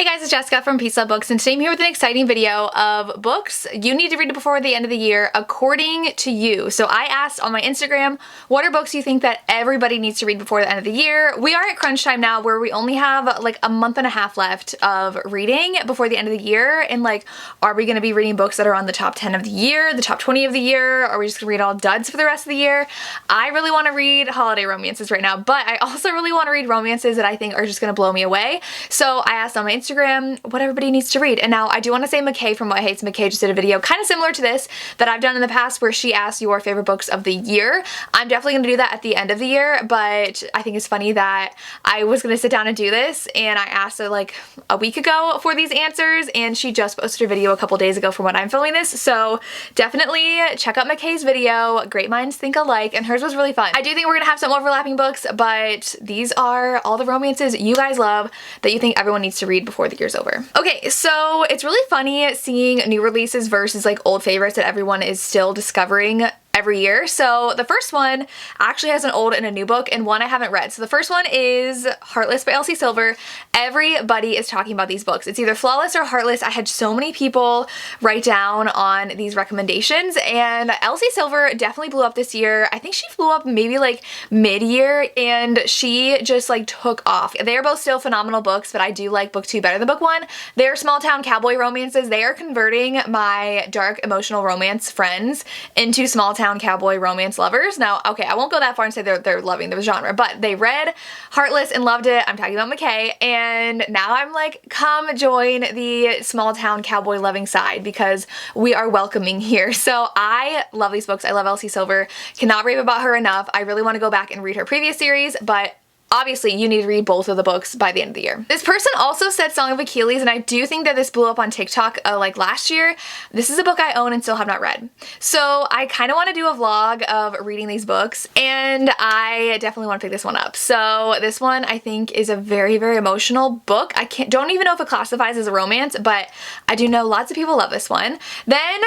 Hey guys, it's Jessica from Peace Love Books, and today I'm here with an exciting video of books you need to read before the end of the year according to you. So I asked on my Instagram, what are books you think that everybody needs to read before the end of the year? We are at crunch time now where we only have like a month and a half left of reading before the end of the year, and like, are we going to be reading books that are on the top 10 of the year, the top 20 of the year? Are we just going to read all duds for the rest of the year? I really want to read holiday romances right now, but I also really want to read romances that I think are just going to blow me away. So I asked on my Instagram what everybody needs to read. And now I do want to say McKay from What Hates McKay just did a video kind of similar to this that I've done in the past where she asked your favorite books of the year. I'm definitely going to do that at the end of the year, but I think it's funny that I was going to sit down and do this and I asked her like a week ago for these answers, and she just posted a video a couple days ago from when I'm filming this. So definitely check out McKay's video. Great minds think alike, and hers was really fun. I do think we're going to have some overlapping books, but these are all the romances you guys love that you think everyone needs to read before the year's over. Okay, so it's really funny seeing new releases versus like old favorites that everyone is still discovering every year. So the first one actually has an old and a new book, and one I haven't read. So the first one is Heartless by Elsie Silver. Everybody is talking about these books. It's either Flawless or Heartless. I had so many people write down on these recommendations, and Elsie Silver definitely blew up this year. I think she flew up maybe like mid-year, and she just like took off. They're both still phenomenal books, but I do like book 2 better than book 1. They're small town cowboy romances. They are converting my dark emotional romance friends into small town cowboy romance lovers. Now, okay, I won't go that far and say they're loving the genre, but they read Heartless and loved it. I'm talking about McKay, and now I'm like, come join the small town cowboy loving side because we are welcoming here. So I love these books. I love Elsie Silver. Cannot rave about her enough. I really want to go back and read her previous series, but obviously, you need to read both of the books by the end of the year. This person also said Song of Achilles, and I do think that this blew up on TikTok like last year. This is a book I own and still have not read. So I kind of want to do a vlog of reading these books, and I definitely want to pick this one up. So this one I think is a very, very emotional book. I don't even know if it classifies as a romance, but I do know lots of people love this one. Then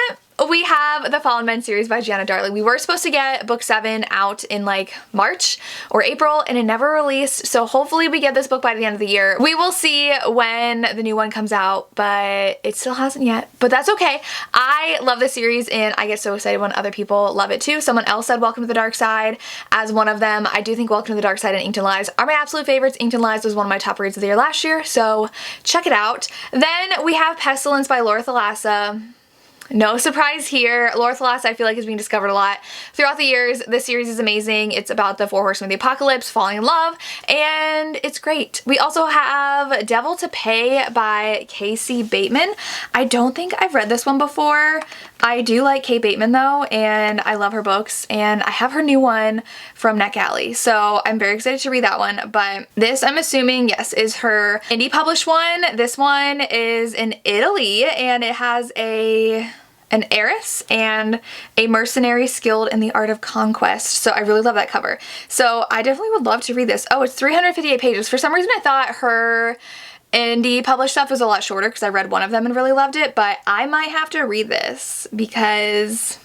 we have the Fallen Men series by Gianna Darling. We were supposed to get book 7 out in like March or April, and it never released, so hopefully we get this book by the end of the year. We will see when the new one comes out, but it still hasn't yet, but that's okay. I love this series, and I get so excited when other people love it too. Someone else said Welcome to the Dark Side as one of them. I do think Welcome to the Dark Side and Inked and Lies are my absolute favorites. Inked and Lies was one of my top reads of the year last year, so check it out. Then we have Pestilence by Laura Thalassa. No surprise here. Laura Thalassa I feel like is being discovered a lot throughout the years. This series is amazing. It's about the 4 horsemen of the apocalypse falling in love, and it's great. We also have Devil to Pay by Casey Bateman. I don't think I've read this one before. I do like Kate Bateman though, and I love her books, and I have her new one from NetGalley, so I'm very excited to read that one. But this, I'm assuming, yes, is her indie published one. This one is in Italy, and it has an heiress and a mercenary skilled in the art of conquest. So I really love that cover. So I definitely would love to read this. Oh, it's 358 pages. For some reason I thought her indie published stuff was a lot shorter because I read one of them and really loved it, but I might have to read this because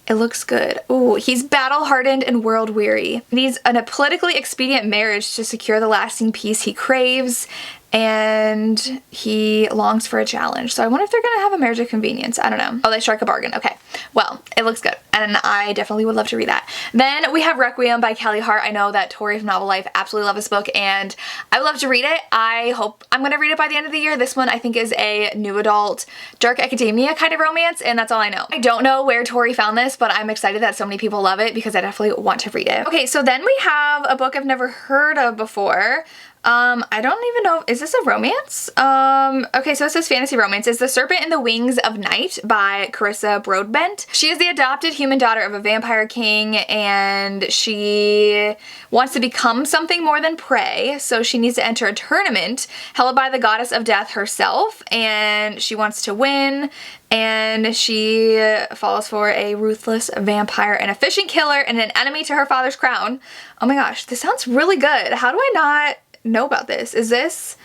it looks good. Ooh, he's battle-hardened and world-weary. He needs a politically expedient marriage to secure the lasting peace he craves, and he longs for a challenge. So I wonder if they're gonna have a marriage of convenience. I don't know. Oh, they strike a bargain. Okay. Well, it looks good, and I definitely would love to read that. Then we have Requiem by Kelly Hart. I know that Tori from Novel Life absolutely love this book, and I would love to read it. I hope I'm gonna read it by the end of the year. This one I think is a new adult dark academia kind of romance, and that's all I know. I don't know where Tori found this, but I'm excited that so many people love it because I definitely want to read it. Okay, so then we have a book I've never heard of before. I don't even know, is this a romance? Okay, so it says fantasy romance. It's The Serpent in the Wings of Night by Carissa Broadbent. She is the adopted human daughter of a vampire king, and she wants to become something more than prey, so she needs to enter a tournament held by the goddess of death herself, and she wants to win, and she falls for a ruthless vampire and a fishing killer and an enemy to her father's crown. Oh my gosh, this sounds really good. How do I not know about this? Is this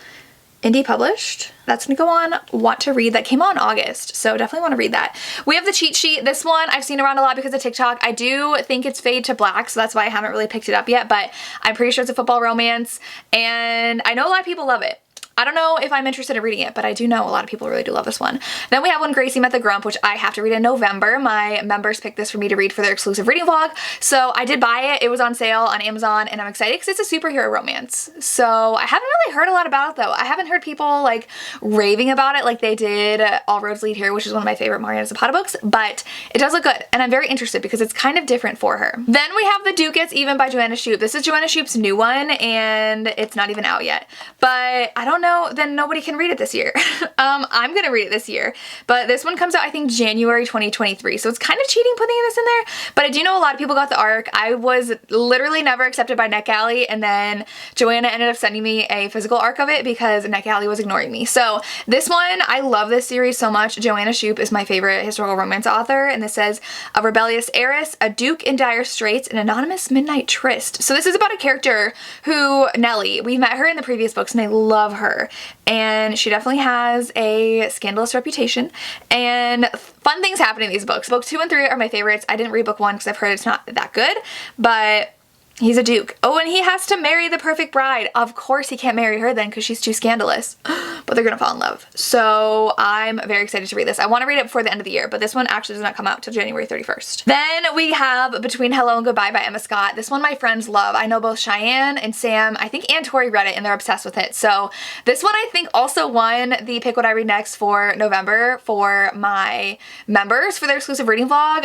indie published? That's gonna go on Want to Read. That came out in August, so definitely want to read that. We have The Cheat Sheet. This one I've seen around a lot because of TikTok. I do think it's Fade to Black, so that's why I haven't really picked it up yet, but I'm pretty sure it's a football romance, and I know a lot of people love it. I don't know if I'm interested in reading it, but I do know a lot of people really do love this one. Then we have When Gracie Met the Grump, which I have to read in November. My members picked this for me to read for their exclusive reading vlog, so I did buy it. It was on sale on Amazon, and I'm excited because it's a superhero romance. So I haven't really heard a lot about it though. I haven't heard people like raving about it like they did All Roads Lead Here, which is one of my favorite Mariana Zapata books, but it does look good, and I'm very interested because it's kind of different for her. Then we have The Duke Gets Even by Joanna Shupe. This is Joanna Shupe's new one, and it's not even out yet, but I don't know, then nobody can read it this year. I'm gonna read it this year, but this one comes out I think January 2023, so it's kind of cheating putting this in there, but I do know a lot of people got the ARC. I was literally never accepted by NetGalley, and then Joanna ended up sending me a physical ARC of it because NetGalley was ignoring me. So this one, I love this series so much. Joanna Shupe is my favorite historical romance author, and this says, a rebellious heiress, a duke in dire straits, an anonymous midnight tryst. So this is about a character who, Nellie, we met her in the previous books and I love her, and she definitely has a scandalous reputation, and fun things happen in these books. Book 2 and 3 are my favorites. I didn't read book 1 because I've heard it's not that good, but he's a duke. Oh, and he has to marry the perfect bride. Of course he can't marry her then because she's too scandalous, but they're gonna fall in love. So I'm very excited to read this. I want to read it before the end of the year, but this one actually does not come out till January 31st. Then we have Between Hello and Goodbye by Emma Scott. This one my friends love. I know both Cheyenne and Sam, I think, and Tori read it and they're obsessed with it. So this one I think also won the Pick What I Read Next for November for my members for their exclusive reading vlog.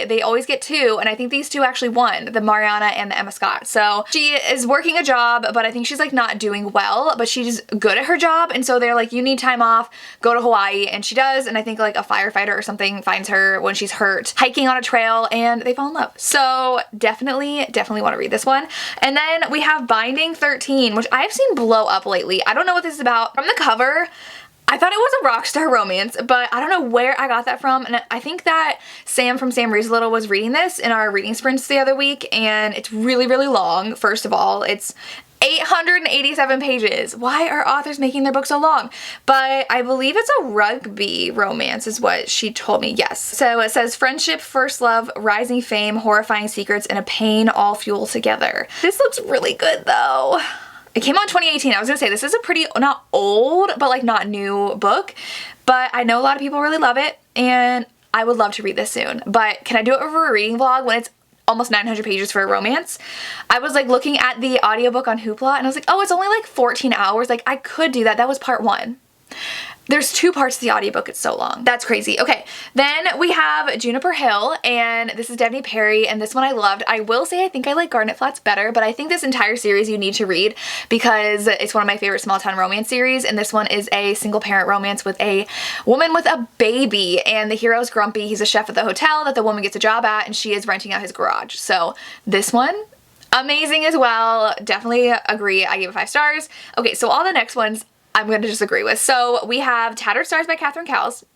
They always get 2, and I think these 2 actually won, the Mariana and the Emma Scott. So she is working a job, but I think she's like not doing well, but she's good at her job, and so they're like, you need time off, go to Hawaii, and she does, and I think like a firefighter or something finds her when she's hurt hiking on a trail, and they fall in love. So definitely want to read this one. And then we have Binding 13, which I've seen blow up lately. I don't know what this is about. From the cover, I thought it was a Rockstar romance, but I don't know where I got that from, and I think that Sam from Sam Reads a Little was reading this in our reading sprints the other week, and it's really, really long. First of all, it's 887 pages. Why are authors making their books so long? But I believe it's a rugby romance is what she told me. Yes. So it says friendship, first love, rising fame, horrifying secrets, and a pain all fuel together. This looks really good though. It came out in 2018. I was gonna say this is a pretty, not old, but like not new book, but I know a lot of people really love it and I would love to read this soon. But can I do it over a reading vlog when it's almost 900 pages for a romance? I was like looking at the audiobook on Hoopla and I was like, oh, it's only like 14 hours. Like I could do that. That was part 1. There's 2 parts to the audiobook, it's so long. That's crazy. Okay, then we have Juniper Hill, and this is Devney Perry, and this one I loved. I will say I think I like Garnet Flats better, but I think this entire series you need to read because it's one of my favorite small town romance series, and this one is a single parent romance with a woman with a baby, and the hero's grumpy. He's a chef at the hotel that the woman gets a job at, and she is renting out his garage. So this one, amazing as well. Definitely agree. I gave it 5 stars. Okay, so all the next ones I'm going to just agree with. So we have Tattered Stars by Catherine Cowles.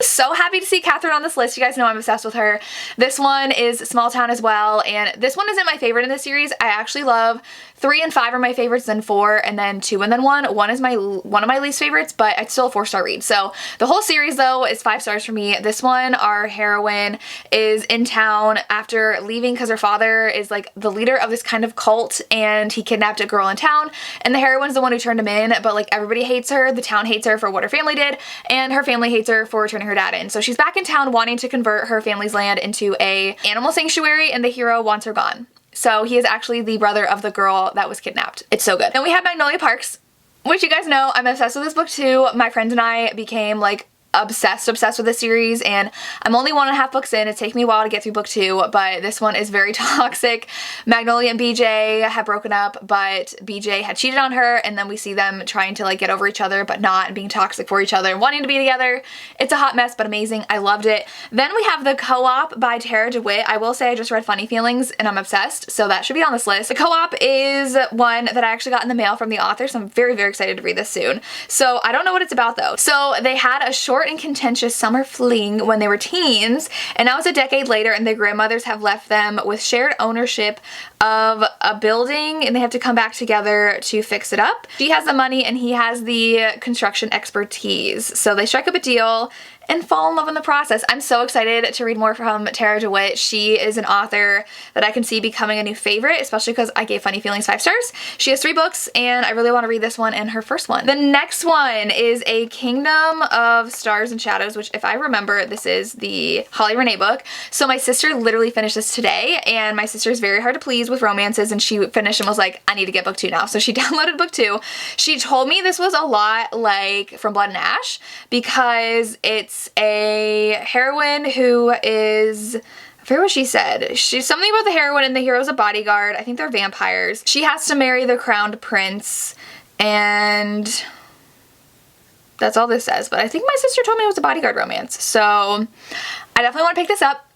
So happy to see Catherine on this list. You guys know I'm obsessed with her. This one is small town as well, and this one isn't my favorite in this series. I actually love 3 and 5 are my favorites, then 4, and then 2, and then 1. 1 is one of my least favorites, but it's still a 4-star read. So the whole series though is 5 stars for me. This one, our heroine is in town after leaving because her father is like the leader of this kind of cult, and he kidnapped a girl in town, and the heroine's the one who turned him in, but like everybody hates her. The town hates her for what her family did, and her family hates her for turning her dad in. So she's back in town wanting to convert her family's land into a animal sanctuary, and the hero wants her gone. So he is actually the brother of the girl that was kidnapped. It's so good. Then we have Magnolia Parks, which you guys know I'm obsessed with this book too. My friends and I became like obsessed with this series, and I'm only 1.5 books in. It's taken me a while to get through book 2, but this one is very toxic. Magnolia and BJ have broken up, but BJ had cheated on her, and then we see them trying to like get over each other, but not, and being toxic for each other and wanting to be together. It's a hot mess, but amazing. I loved it. Then we have The Co-op by Tara DeWitt. I will say I just read Funny Feelings and I'm obsessed, so that should be on this list. The Co-op is one that I actually got in the mail from the author, so I'm very, very excited to read this soon. So I don't know what it's about though. So they had a short and contentious summer fling when they were teens, and now it's a decade later, and their grandmothers have left them with shared ownership of a building, and they have to come back together to fix it up. She has the money and he has the construction expertise, so they strike up a deal, and fall in love in the process. I'm so excited to read more from Tara DeWitt. She is an author that I can see becoming a new favorite, especially because I gave Funny Feelings 5 stars. She has 3 books and I really want to read this one and her first one. The next one is A Kingdom of Stars and Shadows, which if I remember, this is the Holly Renee book. So my sister literally finished this today, and my sister is very hard to please with romances, and she finished and was like, I need to get book 2 now. So she downloaded book 2. She told me this was a lot like From Blood and Ash because it's a heroine who is, I forget what she said. She's something about the heroine and the hero's a bodyguard. I think they're vampires. She has to marry the crowned prince, and that's all this says. But I think my sister told me it was a bodyguard romance. So I definitely want to pick this up.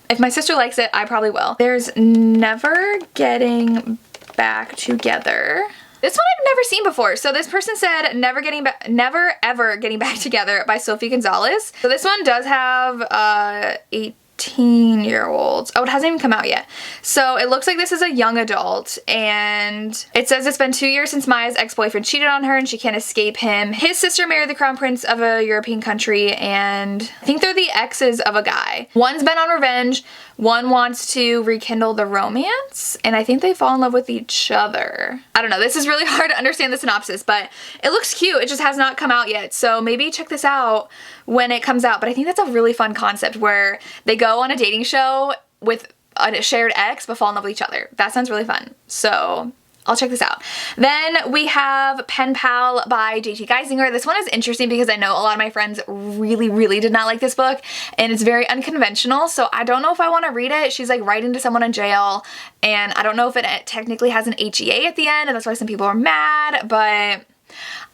If my sister likes it, I probably will. There's Never Getting Back Together. This one I've never seen before. So this person said Never Ever Getting Back Together by Sophie Gonzalez. So this one does have 18-year-olds. Oh, it hasn't even come out yet. So it looks like this is a young adult, and it says it's been 2 years since Maya's ex-boyfriend cheated on her and she can't escape him. His sister married the crown prince of a European country, and I think they're the exes of a guy. One's bent on revenge, one wants to rekindle the romance, and I think they fall in love with each other. I don't know, this is really hard to understand the synopsis, but it looks cute. It just has not come out yet, so maybe check this out when it comes out. But I think that's a really fun concept where they go on a dating show with a shared ex but fall in love with each other. That sounds really fun. So I'll check this out. Then we have Pen Pal by JT Geisinger. This one is interesting because I know a lot of my friends really did not like this book, and it's very unconventional, so I don't know if I want to read it. She's like writing to someone in jail, and I don't know if it technically has an HEA at the end, and that's why some people are mad, but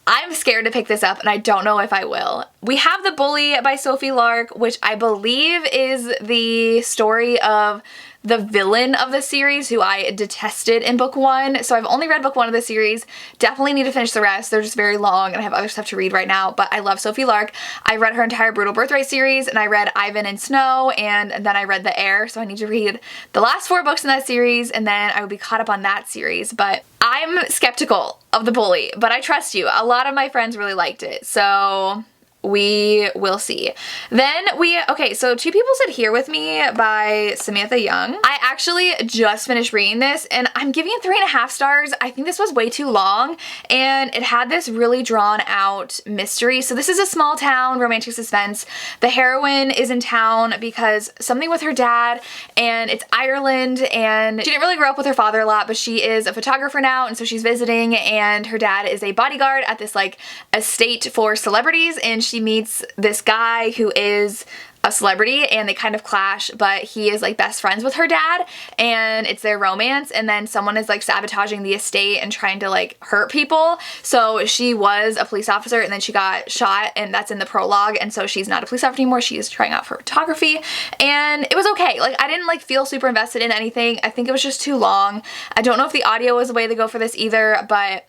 I'm scared to pick this up and I don't know if I will. We have The Bully by Sophie Lark, which I believe is the story of the villain of the series who I detested in book 1. So I've only read book 1 of the series. Definitely need to finish the rest. They're just very long and I have other stuff to read right now, but I love Sophie Lark. I read her entire Brutal Birthright series, and I read Ivan and Snow, and then I read The Heir, so I need to read the last 4 books in that series and then I will be caught up on that series. But I'm skeptical of The Bully, but I trust you. A lot of my friends really liked it, so we will see. Then okay, so Two People Sit Here With Me by Samantha Young. I actually just finished reading this and I'm giving it 3.5 stars. I think this was way too long and it had this really drawn out mystery. So this is a small town romantic suspense. The heroine is in town because something with her dad, and it's Ireland, and she didn't really grow up with her father a lot, but she is a photographer now, and so she's visiting, and her dad is a bodyguard at this like estate for celebrities, and she meets this guy who is a celebrity and they kind of clash, but he is like best friends with her dad and it's their romance, and then someone is like sabotaging the estate and trying to like hurt people. So she was a police officer and then she got shot, and that's in the prologue, and so she's not a police officer anymore. She is trying out for photography, and it was okay. Like, I didn't like feel super invested in anything. I think it was just too long. I don't know if the audio was the way to go for this either, but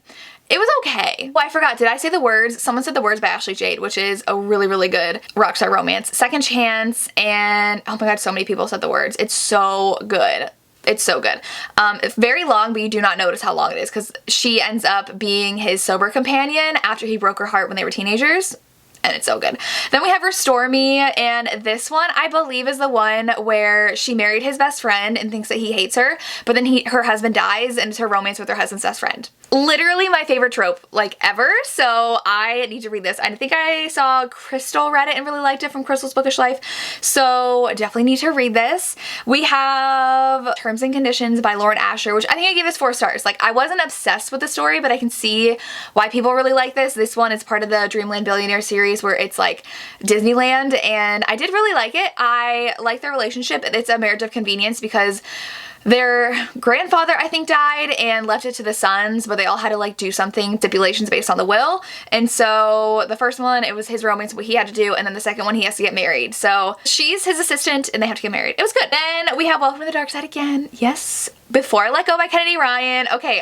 it was okay. Oh, I forgot. Did I say The Words? Someone said The Words by Ashley Jade, which is a really good Rockstar romance. Second Chance, and oh my god, so many people said The Words. It's so good. It's so good. It's very long, but you do not notice how long it is because she ends up being his sober companion after he broke her heart when they were teenagers. And it's so good. Then we have Restore Me, and this one I believe is the one where she married his best friend and thinks that he hates her, but then her husband dies and it's her romance with her husband's best friend. Literally my favorite trope like ever, so I need to read this. I think I saw Crystal read it and really liked it from Crystal's Bookish Life, so definitely need to read this. We have Terms and Conditions by Lauren Asher, which I think I gave this 4 stars. Like, I wasn't obsessed with the story, but I can see why people really like this. This one is part of the Dreamland Billionaire series where it's like Disneyland, and I did really like it. I like their relationship. It's a marriage of convenience because their grandfather, I think, died and left it to the sons, but they all had to like do something, stipulations based on the will. And so the first one, it was his romance, what he had to do, and then the second one, he has to get married. So she's his assistant and they have to get married. It was good. Then we have Welcome to the Dark Side again. Yes, Before I Let Go by Kennedy Ryan. Okay,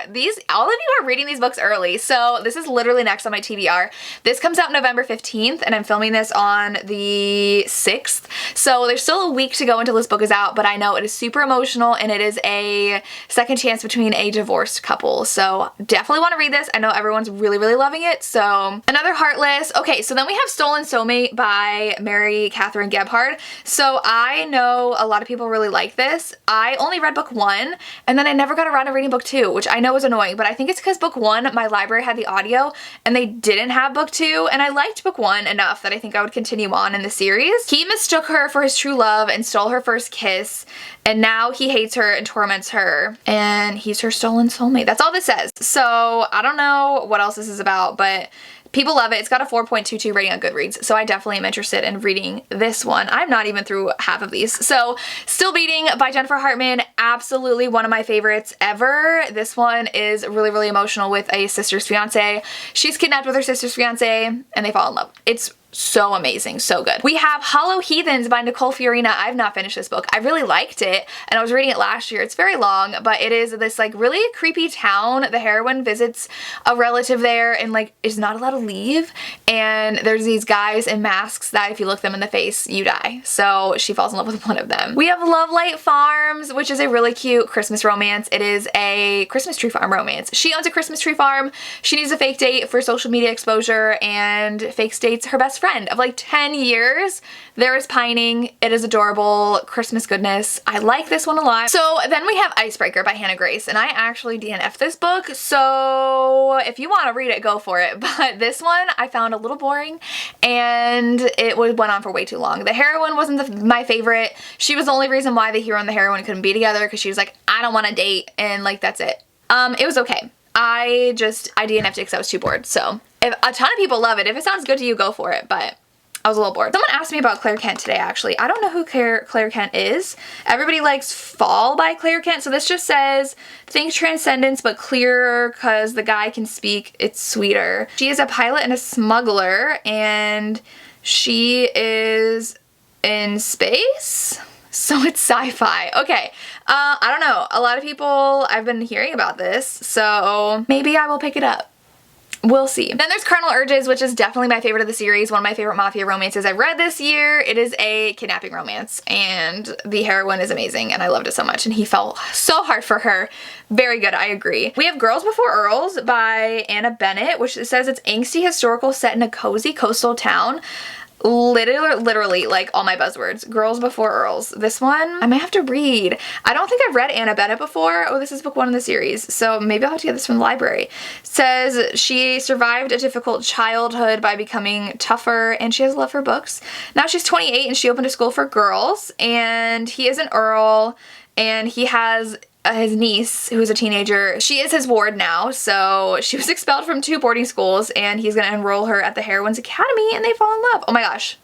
all of you are reading these books early, so this is literally next on my TBR. This comes out November 15th, and I'm filming this on the 6th, so there's still a week to go until this book is out, but I know it is super emotional, and it is a second chance between a divorced couple, so definitely want to read this. I know everyone's really, really loving it, so another Heartless. Okay, so then we have Stolen Soulmate by Mary Catherine Gebhard. So I know a lot of people really like this. I only read book 1, and then I never got around to reading book 2, which I know is annoying, but I think it's because book 1, my library had the audio and they didn't have book 2, and I liked book 1 enough that I think I would continue on in the series. He mistook her for his true love and stole her first kiss, and now he hates her and torments her, and he's her stolen soulmate. That's all this says. So I don't know what else this is about, but people love it. It's got a 4.22 rating on Goodreads, so I definitely am interested in reading this one. I'm not even through half of these. So Still Beating by Jennifer Hartman, absolutely one of my favorites ever. This one is really, really emotional with a sister's fiance. She's kidnapped with her sister's fiance and they fall in love. It's so amazing, so good. We have Hollow Heathens by Nicole Fiorina. I've not finished this book. I really liked it, and I was reading it last year. It's very long, but it is this like really creepy town. The heroine visits a relative there and like is not allowed to leave, and there's these guys in masks that if you look them in the face, you die. So she falls in love with one of them. We have Love Light Farms, which is a really cute Christmas romance. It is a Christmas tree farm romance. She owns a Christmas tree farm. She needs a fake date for social media exposure, and fake dates her best friend of like 10 years. There is pining. It is adorable. Christmas goodness. I like this one a lot. So then we have Icebreaker by Hannah Grace, and I actually DNF'd this book, so if you want to read it, go for it. But this one I found a little boring, and it went on for way too long. The heroine wasn't my favorite. She was the only reason why the hero and the heroine couldn't be together, because she was like, I don't want to date, and like that's it. It was okay. I DNF'd it because I was too bored. So if a ton of people love it, if it sounds good to you, go for it, but I was a little bored. Someone asked me about Claire Kent today, actually. I don't know who Claire Kent is. Everybody likes Fall by Claire Kent, so this just says, think transcendence but clearer because the guy can speak, it's sweeter. She is a pilot and a smuggler, and she is in space? So it's sci-fi. Okay, I don't know. A lot of people, I've been hearing about this, so maybe I will pick it up. We'll see. Then there's Carnal Urges, which is definitely my favorite of the series. One of my favorite mafia romances I've read this year. It is a kidnapping romance, and the heroine is amazing, and I loved it so much, and he fell so hard for her. Very good, I agree. We have Girls Before Earls by Anna Bennett, which says it's angsty historical set in a cozy coastal town. Literally like all my buzzwords. Girls Before Earls. This one I might have to read. I don't think I've read Anna Bennett before. Oh, this is book 1 in the series, so maybe I'll have to get this from the library. It says she survived a difficult childhood by becoming tougher, and she has love for books. Now she's 28 and she opened a school for girls, and he is an earl, and he has his niece, who's a teenager. She is his ward now, so she was expelled from 2 boarding schools, and he's gonna enroll her at the Heroines Academy, and they fall in love. Oh my gosh.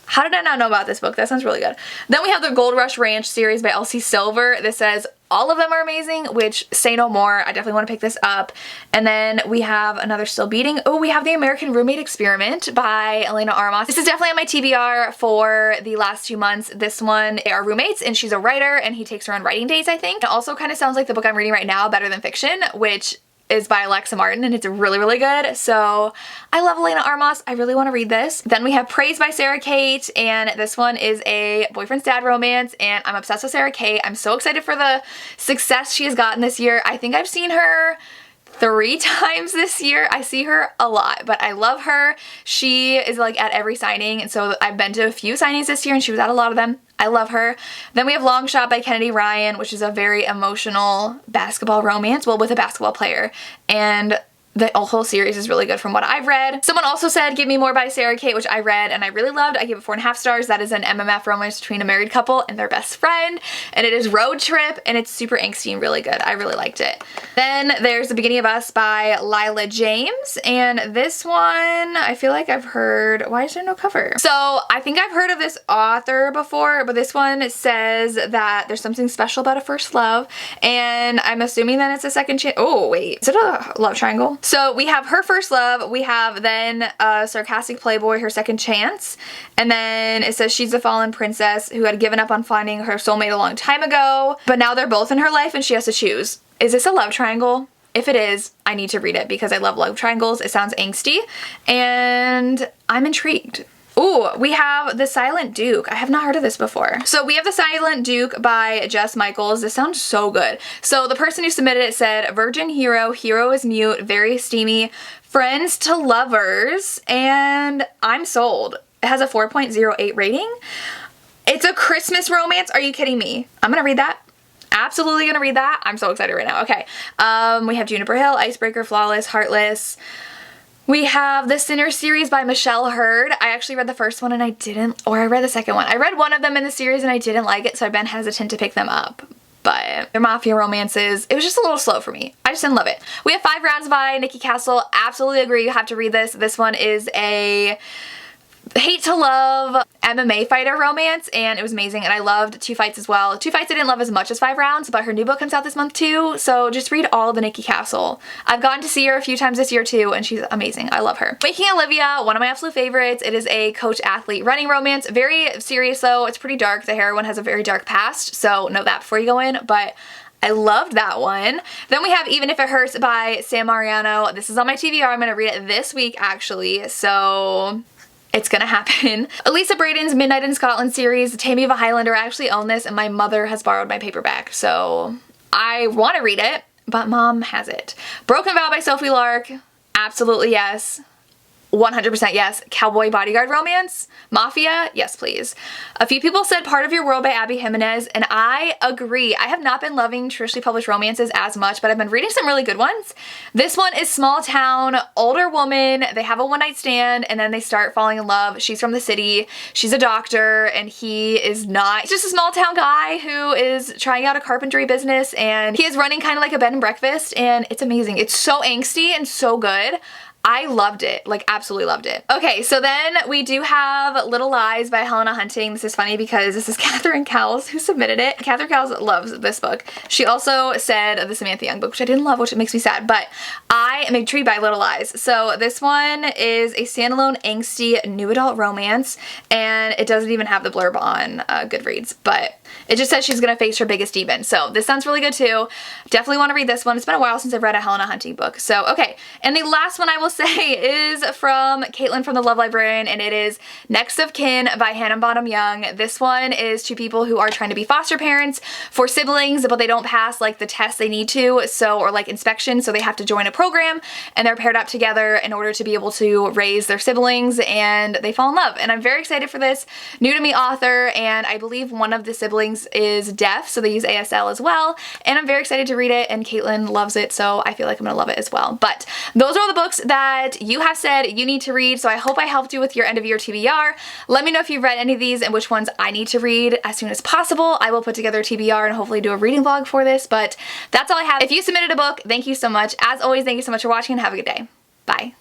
How did I not know about this book? That sounds really good. Then we have the Gold Rush Ranch series by Elsie Silver. This says all of them are amazing, which say no more. I definitely want to pick this up. And then we have another Still Beating. Oh, we have The American Roommate Experiment by Elena Armas. This is definitely on my TBR for the last 2 months. This one, they are roommates, and she's a writer, and he takes her on writing dates, I think. It also kind of sounds like the book I'm reading right now, Better Than Fiction, which is by Alexa Martin, and it's really, really good. So I love Elena Armas. I really want to read this. Then we have Praise by Sarah Kate, and this one is a boyfriend's dad romance, and I'm obsessed with Sarah Kate. I'm so excited for the success she has gotten this year. I think I've seen her 3 times this year. I see her a lot, but I love her. She is like at every signing, and so I've been to a few signings this year, and she was at a lot of them. I love her. Then we have Long Shot by Kennedy Ryan, which is a very emotional basketball romance, well, with a basketball player, and the whole series is really good from what I've read. Someone also said Give Me More by Sarah Kate, which I read and I really loved. I gave it 4.5 stars. That is an MMF romance between a married couple and their best friend, and it is road trip, and it's super angsty and really good. I really liked it. Then there's The Beginning of Us by Lila James, and this one I feel like I've heard. Why is there no cover? So I think I've heard of this author before, but this one says that there's something special about a first love, and I'm assuming that it's a second chance. Oh wait, is it a love triangle? So we have Her First Love, we have then Sarcastic Playboy, Her Second Chance, and then it says she's a fallen princess who had given up on finding her soulmate a long time ago, but now they're both in her life and she has to choose. Is this a love triangle? If it is, I need to read it because I love love triangles. It sounds angsty and I'm intrigued. Ooh, we have The Silent Duke. I have not heard of this before. So we have The Silent Duke by Jess Michaels. This sounds so good. So the person who submitted it said, virgin hero, hero is mute, very steamy, friends to lovers, and I'm sold. It has a 4.08 rating. It's a Christmas romance. Are you kidding me? I'm gonna read that. Absolutely gonna read that. I'm so excited right now. Okay. We have Juniper Hill, Icebreaker, Flawless, Heartless. We have The Sinner series by Michelle Hurd. I actually read the first one and I didn't, or I read the second one. I read one of them in the series and I didn't like it, so I've been hesitant to pick them up. But they're mafia romances. It was just a little slow for me. I just didn't love it. We have 5 Rounds by Nikki Castle. Absolutely agree. You have to read this. This one is a hate to love MMA fighter romance, and it was amazing, and I loved Two Fights as well. Two Fights I didn't love as much as 5 Rounds, but her new book comes out this month too, so just read all of the Nikki Castle. I've gotten to see her a few times this year too, and she's amazing. I love her. Waking Olivia, one of my absolute favorites. It is a coach-athlete running romance. Very serious though. It's pretty dark. The heroine has a very dark past, so know that before you go in, but I loved that one. Then we have Even If It Hurts by Sam Mariano. This is on my TBR. I'm going to read it this week actually, so it's gonna happen. Elisa Braden's Midnight in Scotland series, Tammy of a Highlander. I actually own this and my mother has borrowed my paperback, so I want to read it, but mom has it. Broken Vow by Sophie Lark. Absolutely yes. 100% yes. Cowboy bodyguard romance? Mafia? Yes, please. A few people said Part of Your World by Abby Jimenez, and I agree. I have not been loving traditionally published romances as much, but I've been reading some really good ones. This one is small town, older woman, they have a one-night stand, and then they start falling in love. She's from the city, she's a doctor, and he is not. He's just a small town guy who is trying out a carpentry business, and he is running kind of like a bed and breakfast, and it's amazing. It's so angsty and so good. I loved it, like absolutely loved it. Okay, so then we do have Little Lies by Helena Hunting. This is funny because this is Catherine Cowles who submitted it. Catherine Cowles loves this book. She also said the Samantha Young book, which I didn't love, which makes me sad, but I am intrigued by Little Lies. So this one is a standalone angsty new adult romance, and it doesn't even have the blurb on Goodreads, but it just says she's gonna face her biggest demon. So this sounds really good too. Definitely want to read this one. It's been a while since I've read a Helena Hunting book. So okay, and the last one I will say is from Caitlin from the Love Librarian, and it is Next of Kin by Hannah Bottom Young. This one is to people who are trying to be foster parents for siblings, but they don't pass like the tests they need to, so, or like inspection, so they have to join a program and they're paired up together in order to be able to raise their siblings, and they fall in love. And I'm very excited for this. New to me author, and I believe one of the siblings is deaf, so they use ASL as well, and I'm very excited to read it, and Caitlin loves it, so I feel like I'm gonna love it as well. But those are all the books that you have said you need to read, so I hope I helped you with your end of year TBR. Let me know if you've read any of these and which ones I need to read as soon as possible. I will put together a TBR and hopefully do a reading vlog for this, but that's all I have. If you submitted a book, thank you so much. As always, thank you so much for watching and have a good day. Bye.